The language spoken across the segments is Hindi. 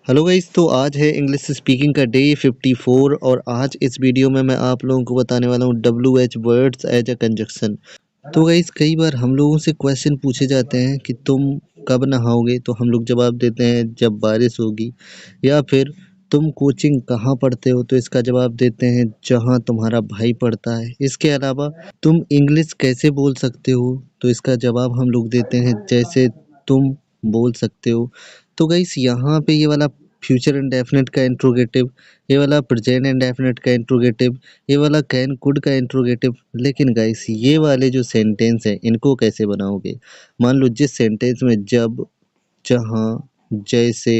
हेलो गाइस, तो आज है इंग्लिश स्पीकिंग का डे 54 और आज इस वीडियो में मैं आप लोगों को बताने वाला हूँ WH words as a conjunction. तो गाइस, कई बार हम लोगों से क्वेश्चन पूछे जाते हैं कि तुम कब नहाओगे, तो हम लोग जवाब देते हैं जब बारिश होगी, या फिर तुम कोचिंग कहाँ पढ़ते हो, तो इसका जवाब देते हैं जहाँ तुम्हारा भाई पढ़ता है। इसके अलावा तुम इंग्लिश कैसे बोल सकते हो, तो इसका जवाब हम लोग देते हैं जैसे तुम बोल सकते हो। तो गाइस, यहाँ पे ये वाला फ्यूचर इंडेफिनिट का इंट्रोगेटिव, ये वाला प्रेजेंट इंडेफिनिट का इंट्रोगेटिव, ये वाला कैन कुड का इंट्रोगेटिव। लेकिन गाइस, ये वाले जो सेंटेंस हैं इनको कैसे बनाओगे? मान लो जिस सेंटेंस में जब, जहाँ, जैसे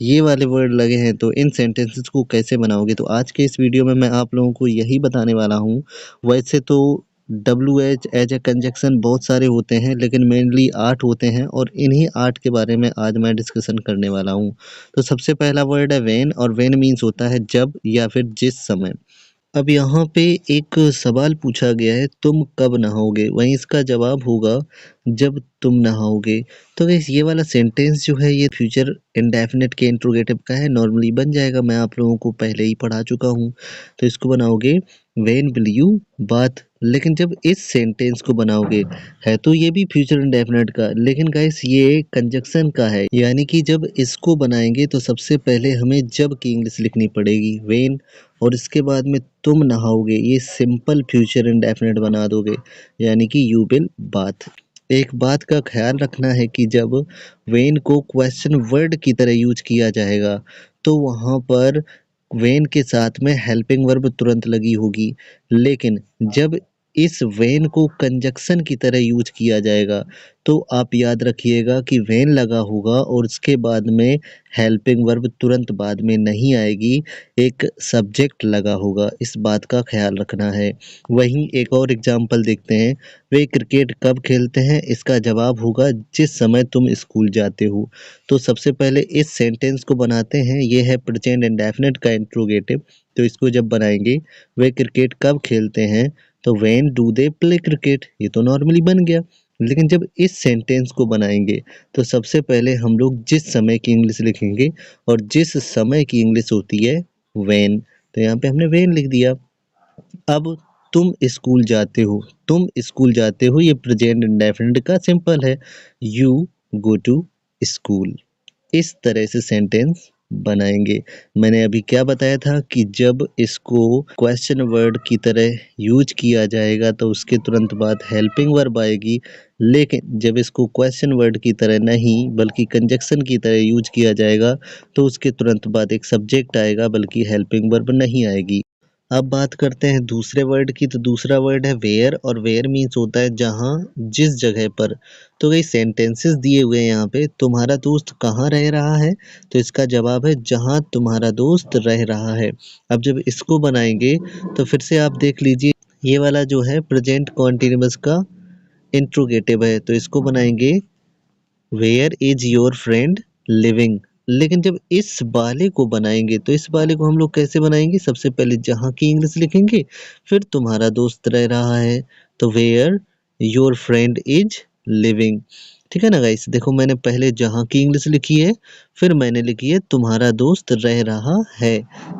ये वाले वर्ड लगे हैं, तो इन सेंटेंसेस को कैसे बनाओगे? तो आज के इस वीडियो में मैं आप लोगों को यही बताने वाला हूँ। वैसे तो WH एज ए कंजक्शन बहुत सारे होते हैं, लेकिन मेनली 8 होते हैं और इन्हीं 8 के बारे में आज मैं डिस्कशन करने वाला हूँ। तो सबसे पहला वर्ड है व्हेन, और व्हेन मीन्स होता है जब या फिर जिस समय। अब यहाँ पे एक सवाल पूछा गया है, तुम कब नहाओगे? वहीं इसका जवाब होगा जब तुम नहाओगे। तो गाइस, ये वाला सेंटेंस जो है ये फ्यूचर इंडेफिनिट के इंट्रोगेटिव का है, नॉर्मली बन जाएगा। मैं आप लोगों को पहले ही पढ़ा चुका हूँ। तो इसको बनाओगे व्हेन विल यू बाथ। लेकिन जब इस सेंटेंस को बनाओगे, है तो ये भी फ्यूचर इंडेफिनिट का, लेकिन गाइस ये कंजक्शन का है, यानी कि जब इसको बनाएंगे तो सबसे पहले हमें जब की इंग्लिश लिखनी पड़ेगी व्हेन, और इसके बाद में तुम नहाओगे ये सिंपल फ्यूचर इंडेफिनिट बना दोगे, यानी कि यू विल बाथ। एक बात का ख्याल रखना है कि जब वेन को क्वेश्चन वर्ड की तरह यूज किया जाएगा तो वहाँ पर वेन के साथ में हेल्पिंग वर्ब तुरंत लगी होगी, लेकिन जब इस वेन को कंजक्शन की तरह यूज किया जाएगा तो आप याद रखिएगा कि वेन लगा होगा और उसके बाद में हेल्पिंग वर्ब तुरंत बाद में नहीं आएगी, एक सब्जेक्ट लगा होगा। इस बात का ख्याल रखना है। वहीं एक और एग्जांपल देखते हैं, वे क्रिकेट कब खेलते हैं? इसका जवाब होगा जिस समय तुम स्कूल जाते हो। तो सबसे पहले इस सेंटेंस को बनाते हैं, ये है प्रेजेंट इंडेफिनिट का इंट्रोगेटिव। तो इसको जब बनाएंगे, वे क्रिकेट कब खेलते हैं, तो when do they play cricket, ये तो नॉर्मली बन गया। लेकिन जब इस सेंटेंस को बनाएंगे तो सबसे पहले हम लोग जिस समय की इंग्लिश लिखेंगे, और जिस समय की इंग्लिश होती है व्हेन, तो यहाँ पे हमने व्हेन लिख दिया। अब तुम स्कूल जाते हो, तुम स्कूल जाते हो ये प्रेजेंट इंडेफिनिट का सिंपल है, यू गो टू स्कूल। इस तरह से सेंटेंस बनाएंगे। मैंने अभी क्या बताया था कि जब इसको क्वेश्चन वर्ड की तरह यूज किया जाएगा तो उसके तुरंत बाद हेल्पिंग वर्ब आएगी, लेकिन जब इसको क्वेश्चन वर्ड की तरह नहीं बल्कि कंजक्शन की तरह यूज किया जाएगा तो उसके तुरंत बाद एक सब्जेक्ट आएगा, बल्कि हेल्पिंग वर्ब नहीं आएगी। अब बात करते हैं दूसरे वर्ड की, तो दूसरा वर्ड है वेयर, और वेयर मीन्स होता है जहाँ, जिस जगह पर। तो कई सेंटेंसेस दिए हुए हैं यहाँ पे, तुम्हारा दोस्त कहाँ रह रहा है, तो इसका जवाब है जहाँ तुम्हारा दोस्त रह रहा है। अब जब इसको बनाएंगे तो फिर से आप देख लीजिए, ये वाला जो है प्रेजेंट कॉन्टिन्यूअस का इंट्रोगेटिव है, तो इसको बनाएंगे where is your friend living. लेकिन जब इस वाले को बनाएंगे तो इस वाले को हम लोग कैसे बनाएंगे? सबसे पहले जहाँ की इंग्लिश लिखेंगे, फिर तुम्हारा दोस्त रह रहा है, तो where your friend is living. ठीक है ना गाइस? देखो, मैंने पहले जहाँ की इंग्लिश लिखी है, फिर मैंने लिखी है तुम्हारा दोस्त रह रहा है,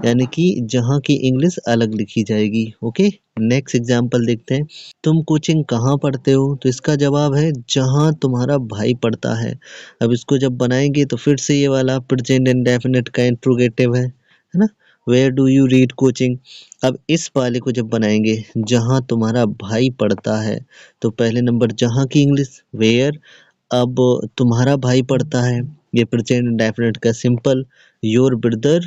यानी कि जहाँ की इंग्लिश अलग लिखी जाएगी। ओके, नेक्स्ट एग्जाम्पल देखते हैं, तुम कोचिंग कहाँ पढ़ते हो, तो इसका जवाब है जहाँ तुम्हारा भाई पढ़ता है। अब इसको जब बनाएंगे तो फिर से ये वाला प्रेजेंट इंडेफिनिट का इंट्रोगेटिव है ना, where do you read coaching. अब इस वाले को जब बनाएंगे, जहाँ तुम्हारा भाई पढ़ता है, तो पहले नंबर जहाँ की इंग्लिश वेयर, अब तुम्हारा भाई पढ़ता है, ये प्रेजेंट इंडेफिनिट का सिंपल, योर ब्रदर,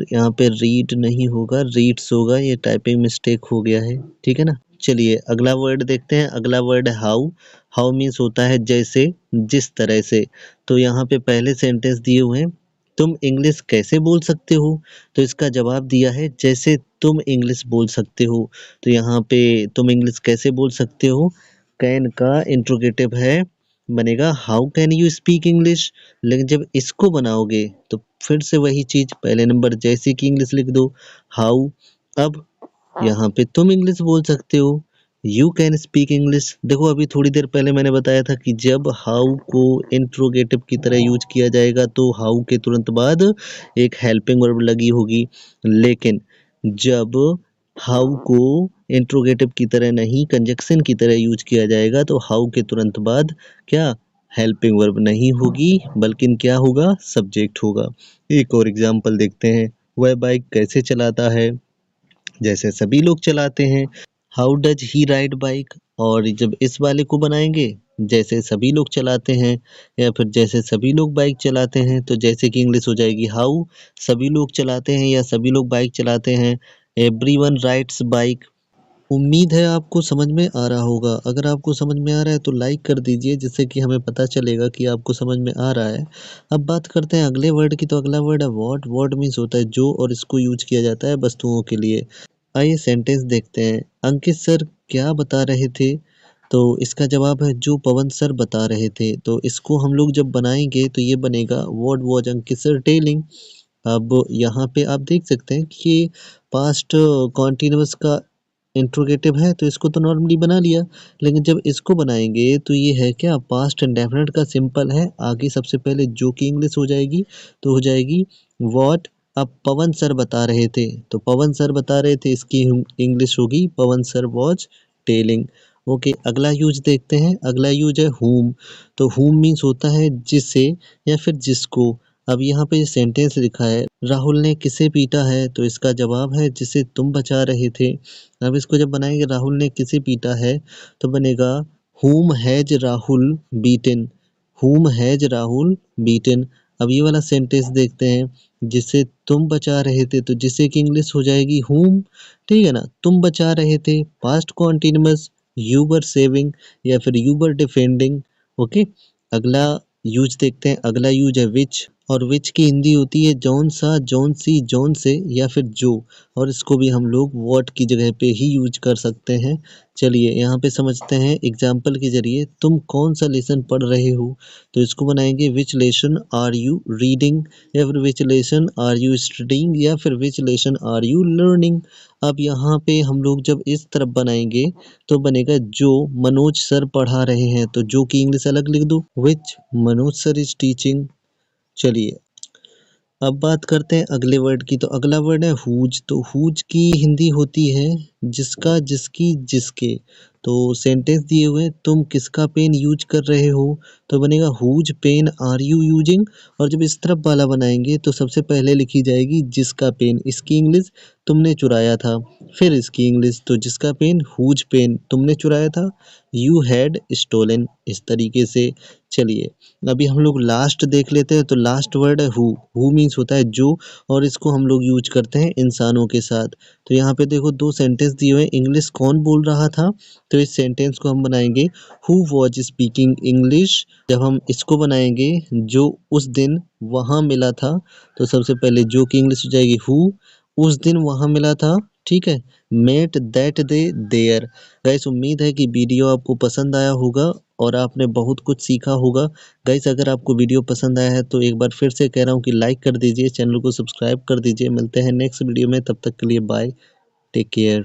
यहाँ पे रीड नहीं होगा, रीड्स होगा, ये टाइपिंग मिस्टेक हो गया है। ठीक है ना? चलिए अगला वर्ड देखते हैं। अगला वर्ड है हाउ। हाउ मीन्स होता है जैसे, जिस तरह से। तो यहाँ पे पहले सेंटेंस दिए हुए हैं, तुम इंग्लिश कैसे बोल सकते हो, तो इसका जवाब दिया है जैसे तुम इंग्लिश बोल सकते हो। तो यहाँ पे तुम इंग्लिश कैसे बोल सकते हो, कैन का इंट्रोगेटिव है, बनेगा how can you speak English. लेकिन जब इसको बनाओगे तो फिर से वही चीज, पहले नंबर जैसे की इंग्लिश लिख दो, हाउ। अब यहाँ पे तुम इंग्लिश बोल सकते हो, यू कैन स्पीक इंग्लिश। देखो अभी थोड़ी देर पहले मैंने बताया था कि जब हाउ को इंट्रोगेटिव की तरह यूज किया जाएगा तो हाउ के तुरंत बाद एक हेल्पिंग वर्ब लगी होगी, लेकिन जब हाउ को इंट्रोगेटिव की तरह नहीं कंजक्शन की तरह यूज किया जाएगा तो हाउ के तुरंत बाद क्या हेल्पिंग वर्ब नहीं होगी, बल्कि क्या होगा, सब्जेक्ट होगा। एक और एग्जांपल देखते हैं, वह बाइक कैसे चलाता है, जैसे सभी लोग चलाते हैं, how does he ride bike. और जब इस वाले को बनाएंगे जैसे सभी लोग चलाते हैं, या फिर जैसे सभी लोग बाइक चलाते हैं, तो जैसे कि इंग्लिश हो जाएगी हाउ सभी लोग चलाते हैं या सभी लोग बाइक चलाते हैं, एवरीवन राइड्स बाइक। उम्मीद है आपको समझ में आ रहा होगा। अगर आपको समझ में आ रहा है तो लाइक कर दीजिए, जिससे कि हमें पता चलेगा कि आपको समझ में आ रहा है। अब बात करते हैं अगले वर्ड की, तो अगला वर्ड है व्हाट। व्हाट मीन्स होता है जो, और इसको यूज किया जाता है वस्तुओं के लिए। आइए सेंटेंस देखते हैं। अंकित सर क्या बता रहे थे, तो इसका जवाब है जो पवन सर बता रहे थे। तो इसको हम लोग जब बनाएंगे तो ये बनेगा what was Ankit sir telling. अब यहाँ पे आप देख सकते हैं कि ये पास्ट कॉन्टिन्यूअस का इंट्रोगेटिव है, तो इसको तो नॉर्मली बना लिया, लेकिन जब इसको बनाएंगे तो ये है क्या, पास्ट इंडेफिनिट का सिंपल है। आगे सबसे पहले जो कि इंग्लिश हो जाएगी, तो हो जाएगी व्हाट। अब पवन सर बता रहे थे, तो पवन सर बता रहे थे, इसकी इंग्लिश होगी पवन सर वॉज टेलिंग। ओके, अगला यूज देखते हैं। अगला यूज है हुम। तो हुम मीन्स होता है जिसे या फिर जिसको। अब यहाँ पे सेंटेंस लिखा है राहुल ने किसे पीटा है, तो इसका जवाब है जिसे तुम बचा रहे थे। अब इसको जब बनाएंगे राहुल ने किसे पीटा है, तो बनेगा whom has Rahul beaten. whom has Rahul beaten. अब ये वाला सेंटेंस देखते हैं, जिसे तुम बचा रहे थे, तो जिसे की इंग्लिश हो जाएगी whom। ठीक है ना, तुम बचा रहे थे, past continuous, you were saving या फिर यू वर डिफेंडिंग। ओके, अगला यूज देखते हैं। अगला यूज है विच, और विच की हिंदी होती है जौन सा, जौन सी, जौन से या फिर जो, और इसको भी हम लोग व्हाट की जगह पे ही यूज कर सकते हैं। चलिए यहाँ पे समझते हैं एग्जाम्पल के जरिए। तुम कौन सा लेसन पढ़ रहे हो, तो इसको बनाएंगे which lesson are you reading, या फिर which lesson are you studying, या फिर which lesson are you learning. अब यहाँ पे हम लोग जब इस तरफ बनाएंगे तो बनेगा जो मनोज सर पढ़ा रहे हैं, तो जो की इंग्लिश अलग लिख दो, विच मनोज सर इज टीचिंग। चलिए अब बात करते हैं अगले वर्ड की, तो अगला वर्ड है हुज। तो हुज की हिंदी होती है जिसका, जिसकी, जिसके। तो सेंटेंस दिए हुए, तुम किसका पेन यूज कर रहे हो, तो बनेगा whose pen are you using. और जब इस तरफ वाला बनाएंगे तो सबसे पहले लिखी जाएगी जिसका पेन, इसकी इंग्लिश तुमने चुराया था। फिर इसकी इंग्लिश, तो जिसका पेन हुज पेन तुमने चुराया था, यू हैड स्टोलन, इस तरीके से। चलिए अभी हम लोग लास्ट देख लेते हैं। तो लास्ट वर्ड है हु मीन्स होता है जो, और इसको हम लोग यूज करते हैं इंसानों के साथ। तो यहाँ पे देखो दो सेंटेंस दिए हुए हैं, इंग्लिश कौन बोल रहा था, तो इस सेंटेंस को हम बनाएंगे हु वॉज स्पीकिंग इंग्लिश। जब हम इसको बनाएंगे जो उस दिन वहाँ मिला था, तो सबसे पहले जो की इंग्लिश हो जाएगी हु, उस दिन वहाँ मिला था। ठीक है, met that day there. Guys उम्मीद है कि वीडियो आपको पसंद आया होगा और आपने बहुत कुछ सीखा होगा। गाइस अगर आपको वीडियो पसंद आया है तो एक बार फिर से कह रहा हूँ कि लाइक कर दीजिए, चैनल को सब्सक्राइब कर दीजिए। मिलते हैं नेक्स्ट वीडियो में, तब तक के लिए बाय, टेक केयर।